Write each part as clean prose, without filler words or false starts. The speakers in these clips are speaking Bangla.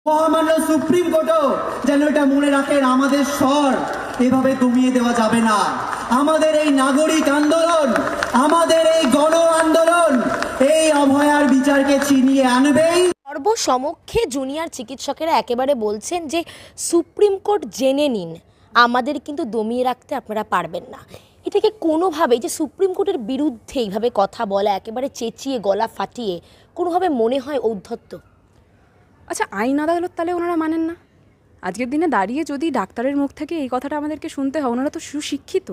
মহামান্য সুপ্রিম কোর্টও যেন এটা মনে রাখেন, আমাদের স্বর এভাবে দমিয়ে দেওয়া যাবে না। আমাদের এই নাগরিক আন্দোলন, আমাদের এই গণ আন্দোলন এই অভয়ার বিচারকে ছিনিয়ে আনবেই। সর্বসমক্ষে জুনিয়র চিকিৎসকেরা একেবারে বলছেন যে সুপ্রিম কোর্ট জেনে নিন, আমাদের কিন্তু দমিয়ে রাখতে আপনারা পারবেন না। এটাকে কোনোভাবেই যে সুপ্রিম কোর্টের বিরুদ্ধে এইভাবে কথা বলা, একেবারে চেঁচিয়ে গলা ফাটিয়ে, কোনোভাবে মনে হয় ঔদ্ধত্য? আচ্ছা, আইন আদালত তাহলে ওনারা মানেন না? আজকের দিনে দাঁড়িয়ে যদি ডাক্তারের মুখ থেকে এই কথাটা আমাদেরকে শুনতে হয়, ওনারা তো সুশিক্ষিত,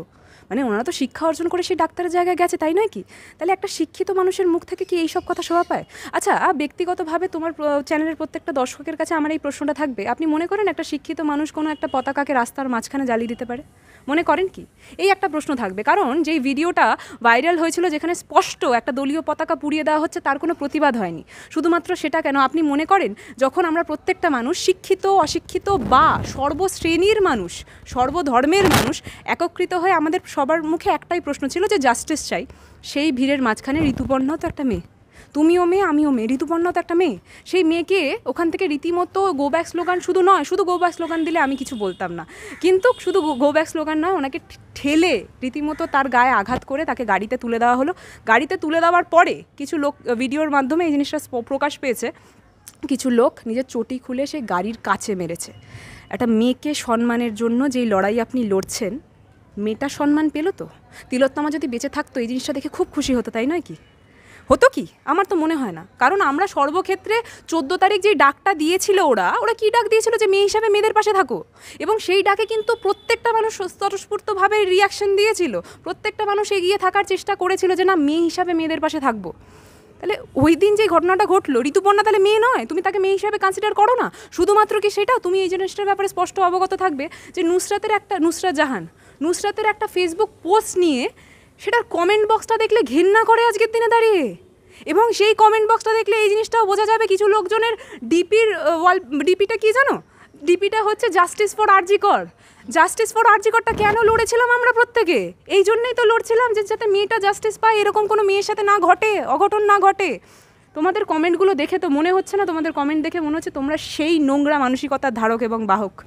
মানে ওনারা তো শিক্ষা অর্জন করে সেই ডাক্তারের জায়গায় গেছে, তাই নয় কি? তাহলে একটা শিক্ষিত মানুষের মুখ থেকে কি এইসব কথা শোভা পায়? আচ্ছা, ব্যক্তিগতভাবে তোমার চ্যানেলের প্রত্যেকটা দর্শকের কাছে আমার এই প্রশ্নটা থাকবে, আপনি মনে করেন একটা শিক্ষিত মানুষ কোনো একটা পতাকাকে রাস্তার মাঝখানে জ্বালিয়ে দিতে পারে? মনে করেন কি? এই একটা প্রশ্ন থাকবে, কারণ যেই ভিডিওটা ভাইরাল হয়েছিল যেখানে স্পষ্ট একটা দলীয় পতাকা পুড়িয়ে দেওয়া হচ্ছে, তার কোনো প্রতিবাদ হয়নি। শুধুমাত্র সেটা কেন আপনি মনে করেন, যখন আমরা প্রত্যেকটা মানুষ শিক্ষিত অশিক্ষিত বা সর্বশ্রেণীর মানুষ, সর্বধর্মের মানুষ একত্রিত হয়ে আমাদের সবার মুখে একটাই প্রশ্ন ছিল যে জাস্টিস চাই, সেই ভিড়ের মাঝখানে ঋতুপর্ণা তো একটা মেয়ে, তুমিও মেয়ে আমিও মেয়ে, ঋতুপর্ণা তো একটা মেয়ে, সেই মেয়েকে ওখান থেকে রীতিমতো গো ব্যাক স্লোগান, শুধু নয়, শুধু গো ব্যাক স্লোগান দিলে আমি কিছু বলতাম না, কিন্তু শুধু গো ব্যাক স্লোগান নয়, ওনাকে ঠেলে রীতিমতো তার গায়ে আঘাত করে তাকে গাড়িতে তুলে দেওয়া হলো। গাড়িতে তুলে দেওয়ার পরে কিছু লোক, ভিডিওর মাধ্যমে এই জিনিসটা প্রকাশ পেয়েছে, কিছু লোক নিজের চটি খুলে সেই গাড়ির কাছে মেরেছে। একটা মেয়েকে সম্মানের জন্য যেই লড়াই আপনি লড়ছেন, মেয়েটা সম্মান পেল তো? তিলোত্তমা যদি বেঁচে থাকতো এই জিনিসটা দেখে খুব খুশি হতো, তাই নয় কি? হতো কি? আমার তো মনে হয় না। কারণ আমরা সর্বক্ষেত্রে 14 তারিখ যেই ডাকটা দিয়েছিল, ওরা কী ডাক দিয়েছিল? যে মেয়ে হিসাবে মেয়েদের পাশে থাকো। এবং সেই ডাকে কিন্তু প্রত্যেকটা মানুষ স্বতঃস্ফূর্তভাবে রিয়াকশন দিয়েছিল, প্রত্যেকটা মানুষ এগিয়ে থাকার চেষ্টা করেছিল যে না, মেয়ে হিসাবে মেয়েদের পাশে থাকবো। তাহলে ওই দিন যে ঘটনাটা ঘটলো, ঋতুপর্ণা তাহলে মেয়ে নয়? তুমি তাকে মেয়ে হিসাবে কনসিডার করো না? শুধুমাত্র কি সেটা? তুমি এই জিনিসটার ব্যাপারে স্পষ্ট অবগত থাকবে যে নুসরাতের একটা ফেসবুক পোস্ট নিয়ে সেটার কমেন্ট বক্সটা দেখলে ঘেন্না করে আজকের দিনে দাঁড়িয়ে। এবং সেই কমেন্ট বক্সটা দেখলে এই জিনিসটাও বোঝা যাবে কিছু লোকজনের ডিপিটা কি জানো? ডিপিটা হচ্ছে justice for RG Kar. Justice for আরজিকরটা কেন লড়েছিলাম আমরা প্রত্যেকে? এই জন্যই তো লড়ছিলাম যে যাতে মেয়েটা জাস্টিস পায়, এরকম কোনো মেয়ের সাথে না ঘটে, অঘটন না ঘটে। তোমাদের কমেন্টগুলো দেখে তো মনে হচ্ছে না, তোমাদের কমেন্ট দেখে মনে হচ্ছে তোমরা সেই নোংরা মানসিকতার ধারক এবং বাহক।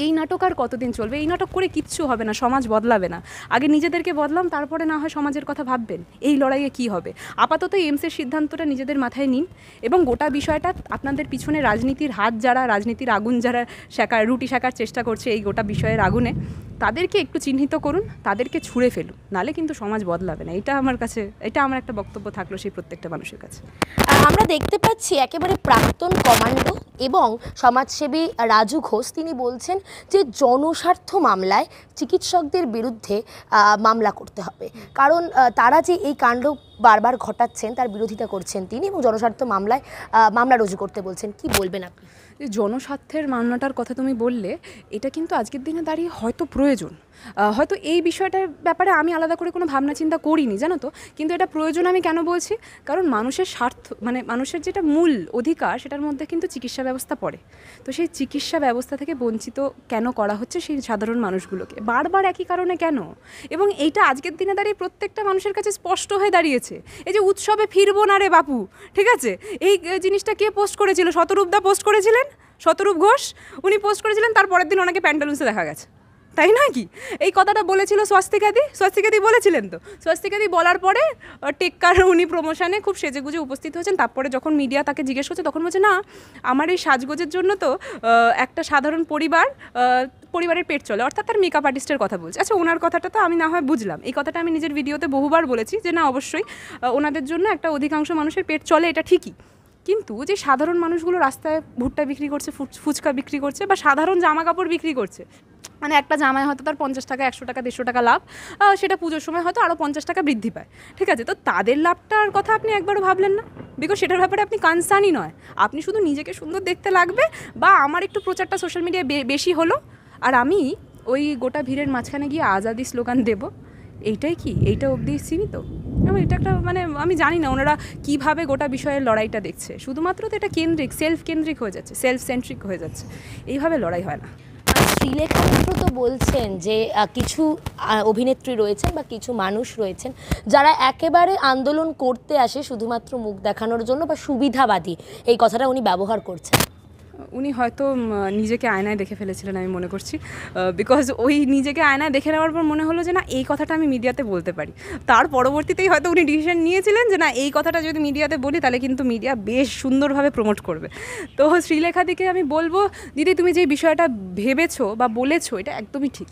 এই নাটক আর কতদিন চলবে? এই নাটক করে কিচ্ছু হবে না, সমাজ বদলাবে না। আগে নিজেদেরকে বদলাম, তারপরে না হয় সমাজের কথা ভাববেন। এই লড়াইয়ে কি হবে? আপাতত এইমসের সিদ্ধান্তটা নিজেদের মাথায় নিন, এবং গোটা বিষয়টা আপনাদের পিছনে রাজনীতির হাত যারা, রাজনীতির আগুন যারা রুটি শেখার চেষ্টা করছে এই গোটা বিষয়ের আগুনে, তাদেরকে একটু চিহ্নিত করুন, তাদেরকে ছুঁড়ে ফেলুন, নালে কিন্তু সমাজ বদলাবে না। এটা আমার একটা বক্তব্য থাকলো সেই প্রত্যেকটা মানুষের কাছে। আমরা দেখতে পাচ্ছি একেবারে প্রাক্তন কমান্ডো এবং সমাজসেবী রাজু ঘোষ, তিনি বলছেন যে জনস্বার্থ মামলায় চিকিৎসকদের বিরুদ্ধে মামলা করতে হবে, কারণ তারা যে এই কাণ্ড বারবার ঘটাচ্ছেন তার বিরোধিতা করছেন তিনি, এবং জনস্বার্থ মামলা রুজু করতে বলছেন। কি বলবেন আপনি? যে জনস্বার্থের মামলাটার কথা তুমি বললে, এটা কিন্তু আজকের দিনে দাঁড়িয়ে হয়তো প্রয়োজন, হয়তো এই বিষয়টার ব্যাপারে আমি আলাদা করে কোনো ভাবনা চিন্তা করিনি, জানো তো, কিন্তু এটা প্রয়োজন। আমি কেন বলছি? কারণ মানুষের স্বার্থ, মানে মানুষের যেটা মূল অধিকার, সেটার মধ্যে কিন্তু চিকিৎসা ব্যবস্থা পড়ে। তো সেই চিকিৎসা ব্যবস্থা থেকে বঞ্চিত কেন করা হচ্ছে সেই সাধারণ মানুষগুলোকে বারবার একই কারণে কেন? এবং এইটা আজকের দিনে দাঁড়িয়ে প্রত্যেকটা মানুষের কাছে স্পষ্ট হয়ে দাঁড়িয়েছে। এই যে উৎসবে ফিরবো না রে বাপু, ঠিক আছে, এই জিনিসটা কে পোস্ট করেছিল? শতরূপদা পোস্ট করেছিলেন, শতরূপ ঘোষ উনি পোস্ট করেছিলেন, তার পরের দিন ওনাকে প্যান্টালুন্সে দেখা গেছে, তাই নয় কি? এই কথাটা বলেছিল স্বস্তিকাদি বলেছিলেন তো। স্বস্তিকাদি বলার পরে টেক্কার উনি প্রমোশনে খুব সেজেগুজে উপস্থিত হয়েছেন। তারপরে যখন মিডিয়া তাকে জিজ্ঞেস করছে, তখন বলছে না, আমার এই সাজগোজের জন্য তো একটা সাধারণ পরিবারের পেট চলে, অর্থাৎ তার মেকআপ আর্টিস্টের কথা বলছে। আচ্ছা, ওনার কথাটা তো আমি না হয় বুঝলাম, এই কথাটা আমি নিজের ভিডিওতে বহুবার বলেছি যে না, অবশ্যই ওনাদের জন্য একটা অধিকাংশ মানুষের পেট চলে, এটা ঠিকই। কিন্তু যে সাধারণ মানুষগুলো রাস্তায় ভুট্টা বিক্রি করছে, ফুচকা বিক্রি করছে, বা সাধারণ জামা কাপড় বিক্রি করছে, মানে একটা জামায় হয়তো তার 50 টাকা, 100 টাকা, 150 টাকা লাভ, সেটা পুজোর সময় হয়তো আরও 50 টাকা বৃদ্ধি পায়, ঠিক আছে, তো তাদের লাভটার কথা আপনি একবারও ভাবলেন না? বিকজ সেটার ব্যাপারে আপনি কনসার্নই নয়, আপনি শুধু নিজেকে সুন্দর দেখতে লাগবে, বা আমার একটু প্রচারটা সোশ্যাল মিডিয়ায় বেশি হলো, আর আমি ওই গোটা ভিড়ের মাঝখানে গিয়ে আজাদি স্লোগান দেব, এইটা অবধি সীমিত। এবং এটা একটা, মানে আমি জানি না ওনারা কীভাবে গোটা বিষয়ের লড়াইটা দেখছে। শুধুমাত্র তো এটা সেলফ কেন্দ্রিক হয়ে যাচ্ছে, সেলফ সেন্ট্রিক হয়ে যাচ্ছে। এইভাবে লড়াই হয় না। শ্রীলেখা মিত্র তো বলছেন যে কিছু অভিনেত্রী রয়েছেন বা কিছু মানুষ রয়েছেন যারা একেবারে আন্দোলন করতে আসে শুধুমাত্র মুখ দেখানোর জন্য বা সুবিধাবাদী, এই কথাটা উনি ব্যবহার করছেন। উনি হয়তো নিজেকে আয়নায় দেখে ফেলেছিলেন আমি মনে করছি, বিকজ ওই নিজেকে আয়নায় দেখে নেওয়ার পর মনে হলো যে না এই কথাটা আমি মিডিয়াতে বলতে পারি। তার পরবর্তীতেই হয়তো উনি ডিসিশন নিয়েছিলেন যে না এই কথাটা যদি মিডিয়াতে বলি তাহলে কিন্তু মিডিয়া বেশ সুন্দরভাবে প্রমোট করবে। তো শ্রীলেখাদিকে আমি বলবো, দিদি তুমি যে বিষয়টা ভেবেছো বা বলেছো এটা একদমই ঠিক,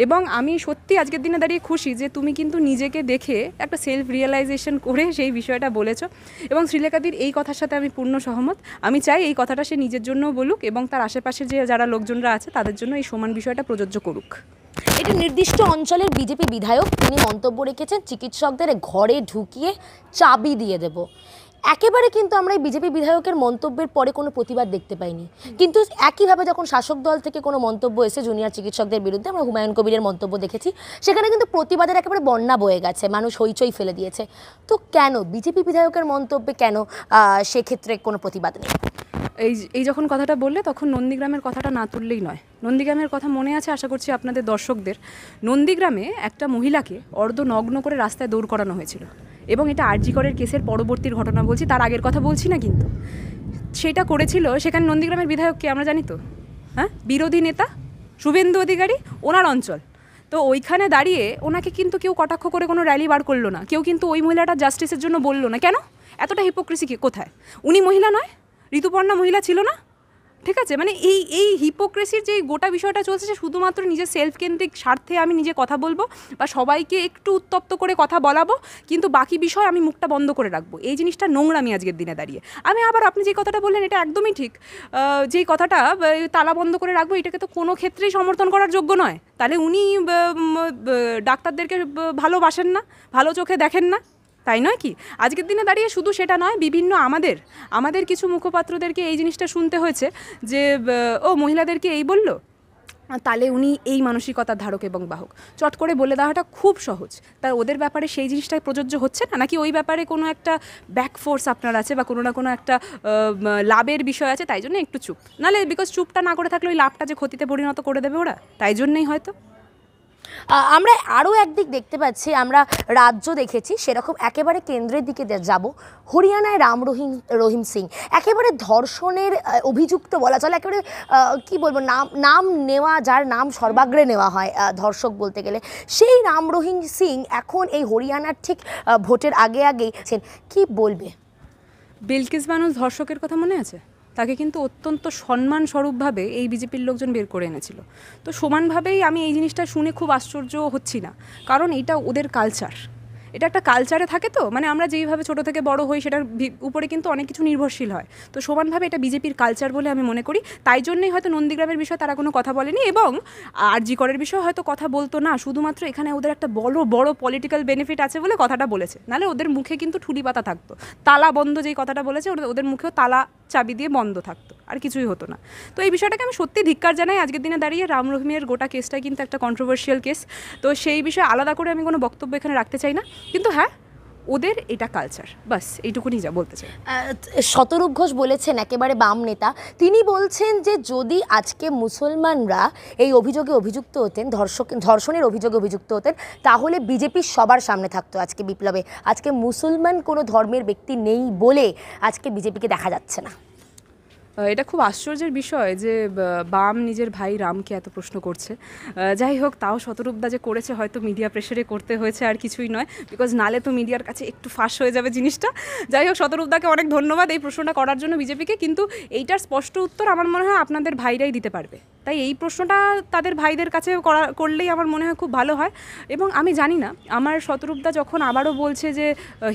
এবং আমি সত্যি আজকের দিনে দাঁড়িয়ে খুশি যে তুমি কিন্তু নিজেকে দেখে একটা সেলফ রিয়েলাইজেশন করে সেই বিষয়টা বলেছো। এবং শ্রীলেখাদির এই কথার সাথে আমি পূর্ণ সহমত। আমি চাই এই কথাটা সে নিজের জন্যও বলুক এবং তার আশেপাশে যে যারা লোকজনরা আছে তাদের জন্য এই সমান বিষয়টা প্রযোজ্য করুক। এটি নির্দিষ্ট অঞ্চলের বিজেপি বিধায়ক, তিনি মন্তব্য রেখেছেন চিকিৎসকদের ঘরে ঢুকিয়ে চাবি দিয়ে দেব। একেবারে কিন্তু আমরা এই বিজেপি বিধায়কের মন্তব্যের পরে কোনো প্রতিবাদ দেখতে পাইনি, কিন্তু একইভাবে যখন শাসক দল থেকে কোনো মন্তব্য এসে জুনিয়র চিকিৎসকদের বিরুদ্ধে, আমরা হুমায়ুন কবিরের মন্তব্য দেখেছি, সেখানে কিন্তু প্রতিবাদের একেবারে বন্যা বয়ে গেছে, মানুষ হইচই ফেলে দিয়েছে। তো কেন বিজেপি বিধায়কের মন্তব্যে কেন সেক্ষেত্রে কোনো প্রতিবাদ নেই? এই যখন কথাটা বললে তখন নন্দীগ্রামের কথাটা না তুললেই নয়। নন্দীগ্রামের কথা মনে আছে আশা করছি আপনাদের দর্শকদের। নন্দীগ্রামে একটা মহিলাকে অর্ধনগ্ন করে রাস্তায় দৌড় করানো হয়েছিল, এবং এটা আরজি করের কেসের পরবর্তীর ঘটনা বলছি, তার আগের কথা বলছি না। কিন্তু সেটা করেছিল সেখানে নন্দীগ্রামের বিধায়ককে আমরা জানি তো, হ্যাঁ, বিরোধী নেতা শুভেন্দু অধিকারী, ওনার অঞ্চল। তো ওইখানে দাঁড়িয়ে ওনাকে কিন্তু কেউ কটাক্ষ করে কোনো র্যালি বার করলো না, কেউ কিন্তু ওই মহিলাটা জাস্টিসের জন্য বললো না। কেন? এতটা হিপোক্রেসি কোথায়? উনি মহিলা নয়, ঋতুপর্ণা মহিলা ছিল না? ঠিক আছে, মানে এই হিপোক্রেসির যে গোটা বিষয়টা চলছে, সে শুধুমাত্র নিজের সেলফ কেন্দ্রিক স্বার্থে আমি নিজে কথা বলবো বা সবাইকে একটু উত্তপ্ত করে কথা বলাবো, কিন্তু বাকি বিষয় আমি মুখটা বন্ধ করে রাখবো, এই জিনিসটা নোংরামি আজকের দিনে দাঁড়িয়ে। আমি আবার আপনি যে কথাটা বললেন এটা একদমই ঠিক, যেই কথাটা তালা বন্ধ করে রাখবো এটাকে তো কোনো ক্ষেত্রেই সমর্থন করার যোগ্য নয়। তাহলে উনি ডাক্তারদেরকে ভালোবাসেন না, ভালো চোখে দেখেন না, তাই নয় কি? আজকের দিনে দাঁড়িয়ে শুধু সেটা নয়, বিভিন্ন আমাদের কিছু মুখপাত্রদেরকে এই জিনিসটা শুনতে হয়েছে যে ও মহিলাদেরকে এই বললো, তাহলে উনি এই মানসিকতার ধারক এবং বাহক। চট করে বলে দেওয়াটা খুব সহজ, তাই ওদের ব্যাপারে সেই জিনিসটাই প্রযোজ্য হচ্ছে না, নাকি ওই ব্যাপারে কোনো একটা ব্যাক ফোর্স আপনার আছে বা কোনো না কোনো একটা লাভের বিষয় আছে, তাই জন্য একটু চুপ, নাহলে বিকজ চুপটা না করে থাকলে ওই লাভটা যে ক্ষতিতে পরিণত করে দেবে ওরা, তাই জন্যই হয়তো। আমরা আরও একদিক দেখতে পাচ্ছি, আমরা রাজ্য দেখেছি, সেরকম একেবারে কেন্দ্রের দিকে যাব। হরিয়ানায় রহিম সিং একেবারে ধর্ষণের অভিযুক্ত বলা চলে, একেবারে কি বলবো, নাম নেওয়া, যার নাম সর্বাগ্রে নেওয়া হয় ধর্ষক বলতে গেলে, সেই রহিম সিং এখন এই হরিয়ানার ঠিক ভোটের আগেই কি বলবে? বিলকিস বানু ধর্ষকের কথা মনে আছে? তাকে কিন্তু অত্যন্ত সম্মানস্বরূপভাবে এই বিজেপির লোকজন বের করে এনেছিল। তো সমানভাবেই আমি এই জিনিসটা শুনে খুব আশ্চর্য হচ্ছি না, কারণ এটা ওদের কালচার, এটা একটা কালচারে থাকে। তো মানে আমরা যেইভাবে ছোটো থেকে বড় হই সেটার উপরে কিন্তু অনেক কিছু নির্ভরশীল হয়। তো সমানভাবে এটা বিজেপির কালচার বলে আমি মনে করি, তাই জন্যই হয়তো নন্দীগ্রামের বিষয়ে তারা কোনো কথা বলেনি, এবং আরজি করের বিষয়ে হয়তো কথা বলতো না, শুধুমাত্র এখানে ওদের একটা বড় পলিটিক্যাল বেনিফিট আছে বলে কথাটা বলেছে, নাহলে ওদের মুখে কিন্তু ঠুলি পাতা থাকতো, তালা বন্ধ যেই কথাটা বলেছে ওদের মুখেও তালা চাবি দিয়ে বন্ধ থাকতো, আর কিছুই হতো না। তো এই বিষয়টাকে আমি সত্যি ধিক্কার জানাই। আজকের দিনে দাঁড়িয়ে রহিমের গোটা কেসটাই কিন্তু একটা কন্ট্রোভার্সিয়াল কেস, তো সেই বিষয়ে আলাদা করে আমি কোনো বক্তব্য এখানে রাখতে চাই না, কিন্তু হ্যাঁ ওদের এটা কালচার, বাস এইটুকুনি যা বলতে চাই। শতরূপ ঘোষ বলেছেন, একেবারে বাম নেতা, তিনি বলছেন যে যদি আজকে মুসলমানরা এই অভিযোগে অভিযুক্ত হতেন, ধর্ষণের অভিযোগে অভিযুক্ত হতেন, তাহলে বিজেপি সবার সামনে থাকতো আজকে বিপ্লবে। আজকে মুসলমান কোনো ধর্মের ব্যক্তি নেই বলে আজকে বিজেপিকে দেখা যাচ্ছে না। এটা খুব আশ্চর্যের বিষয় যে বাম নিজের ভাই রামকে এত প্রশ্ন করছে। যাই হোক, তাও শতরূপদা যে করেছে হয়তো মিডিয়া প্রেশারে করতে হয়েছে, আর কিছুই নয়, বিকজ নালে তো মিডিয়ার কাছে একটু ফাঁস হয়ে যাবে জিনিসটা। যাই হোক, শতরূপদাকে অনেক ধন্যবাদ এই প্রশ্নটা করার জন্য বিজেপিকে, কিন্তু এইটার স্পষ্ট উত্তর আমার মনে হয় আপনাদের ভাইরাই দিতে পারবে, তাই এই প্রশ্নটা তাদের ভাইদের কাছে করলেই আমার মনে হয় খুব ভালো হয়। এবং আমি জানি না, আমার শতরূপদা যখন আবারও বলছে যে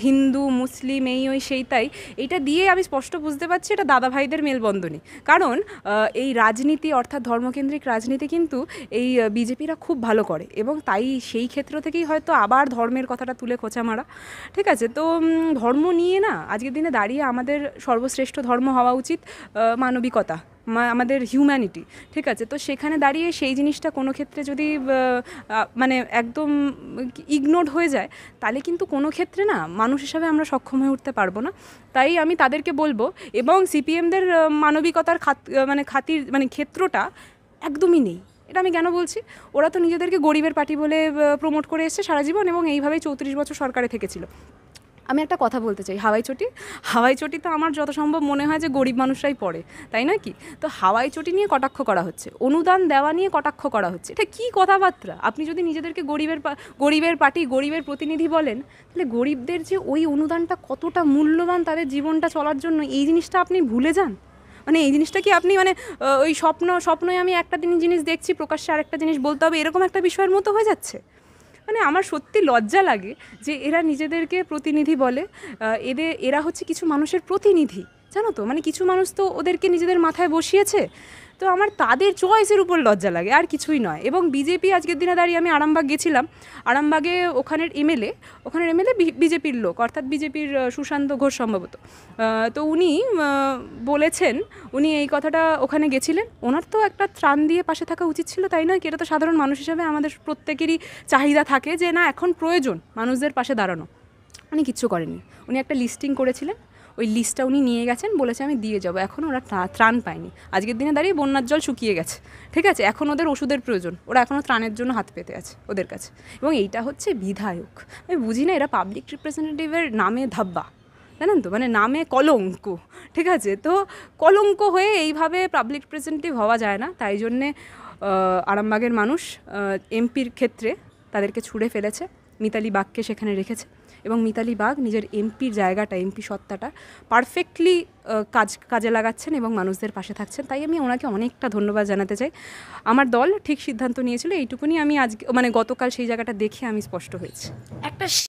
হিন্দু মুসলিম এই ওই সেই তাই, এইটা দিয়ে আমি স্পষ্ট বুঝতে পারছি এটা দাদা ভাইদের মেলবন্ধনী, কারণ এই রাজনীতি অর্থাৎ ধর্মকেন্দ্রিক রাজনীতি কিন্তু এই বিজেপিরা খুব ভালো করে, এবং তাই সেই ক্ষেত্র থেকেই হয়তো আবার ধর্মের কথাটা তুলে খোঁচা মারা। ঠিক আছে, তো ধর্ম নিয়ে না আজকের দিনে দাঁড়িয়ে আমাদের সর্বশ্রেষ্ঠ ধর্ম হওয়া উচিত মানবিকতা, আমাদের হিউম্যানিটি। ঠিক আছে, তো সেখানে দাঁড়িয়ে সেই জিনিসটা কোনো ক্ষেত্রে যদি মানে একদম ইগনোরড হয়ে যায়, তাহলে কিন্তু কোনো ক্ষেত্রে না মানুষ হিসাবে আমরা সক্ষম হয়ে উঠতে পারবো না। তাই আমি তাদেরকে বলবো, এবং সিপিএমদের মানবিকতার ক্ষেত্রটা একদমই নেই। এটা আমি কেন বলছি, ওরা তো নিজেদেরকে গরিবের পার্টি বলে প্রমোট করে এসছে সারা জীবন, এবং এইভাবেই 34 বছর সরকারে থেকেছিল। আমি একটা কথা বলতে চাই, হাওয়াই চটি তো আমার যত সম্ভব মনে হয় যে গরিব মানুষরাই পড়ে, তাই নয় কি? তো হাওয়াই চটি নিয়ে কটাক্ষ করা হচ্ছে, অনুদান দেওয়া নিয়ে কটাক্ষ করা হচ্ছে, এটা কী কথাবার্তা? আপনি যদি নিজেদেরকে গরিবের পার্টি, গরিবের প্রতিনিধি বলেন, তাহলে গরিবদের যে ওই অনুদানটা কতটা মূল্যবান তাদের জীবনটা চলার জন্য, এই জিনিসটা আপনি ভুলে যান। মানে এই জিনিসটা কি আপনি মানে ওই স্বপ্নই আমি একটা জিনিস দেখছি, প্রকাশ্যে আরেকটা জিনিস বলতে হবে, এরকম একটা বিষয়ের মতো হয়ে যাচ্ছে। মানে আমার সত্যি লজ্জা লাগে যে এরা নিজেদেরকে প্রতিনিধি বলে, এরা হচ্ছে কিছু মানুষের প্রতিনিধি, জানো তো? মানে কিছু মানুষ তো ওদেরকে নিজেদের মাথায় বসিয়েছে, তো আমার তাদের চয়েসের উপর লজ্জা লাগে, আর কিছুই নয়। এবং বিজেপি আজকের দিনে দাঁড়িয়ে আমি আরামবাগ গেছিলাম, আরামবাগে ওখানের এমএলএ বিজেপির লোক, অর্থাৎ বিজেপির সুশান্ত ঘোষ সম্ভবত। তো উনি বলেছেন, উনি এই কথাটা ওখানে গেছিলেন, ওনার তো একটা ত্রাণ দিয়ে পাশে থাকা উচিত ছিল, তাই নয় কি? এটা তো সাধারণ মানুষ হিসেবে আমাদের প্রত্যেকেরই চাহিদা থাকে যে না, এখন প্রয়োজন মানুষদের পাশে দাঁড়ানো। উনি কিচ্ছু করেননি, উনি একটা লিস্টিং করেছিলেন, ওই লিস্টটা উনি নিয়ে গেছেন, বলেছে আমি দিয়ে যাবো। এখন ওরা ত্রাণ পায়নি, আজকের দিনে দাঁড়িয়ে বন্যার জল শুকিয়ে গেছে, ঠিক আছে? এখন ওদের ওষুধের প্রয়োজন, ওরা এখনও ত্রাণের জন্য হাত পেতে আছে ওদের কাছে। এবং এইটা হচ্ছে বিধায়ক, আমি বুঝি না, এরা পাবলিক রিপ্রেজেন্টেটিভের নামে ধাব্বা, জানেন তো? মানে নামে কলঙ্ক, ঠিক আছে? তো কলঙ্ক হয়ে এইভাবে পাবলিক রিপ্রেজেন্টেটিভ হওয়া যায় না। তাই জন্যে আরামবাগের মানুষ এমপির ক্ষেত্রে তাদেরকে ছুঁড়ে ফেলেছে, মিতালি বাগকে সেখানে রেখেছে, এবং মিতালি বাগ নিজের এমপির জায়গাটা, এমপি সত্তাটা পারফেক্টলি কাজে লাগাচ্ছেন এবং মানুষদের পাশে থাকছেন। তাই আমি ওনাকে অনেকটা ধন্যবাদ জানাতে চাই। আমার দল ঠিক সিদ্ধান্ত নিয়েছিল, এইটুকুনি আমি আজকে মানে গতকাল সেই জায়গাটা দেখে আমি স্পষ্ট হয়েছি। একটা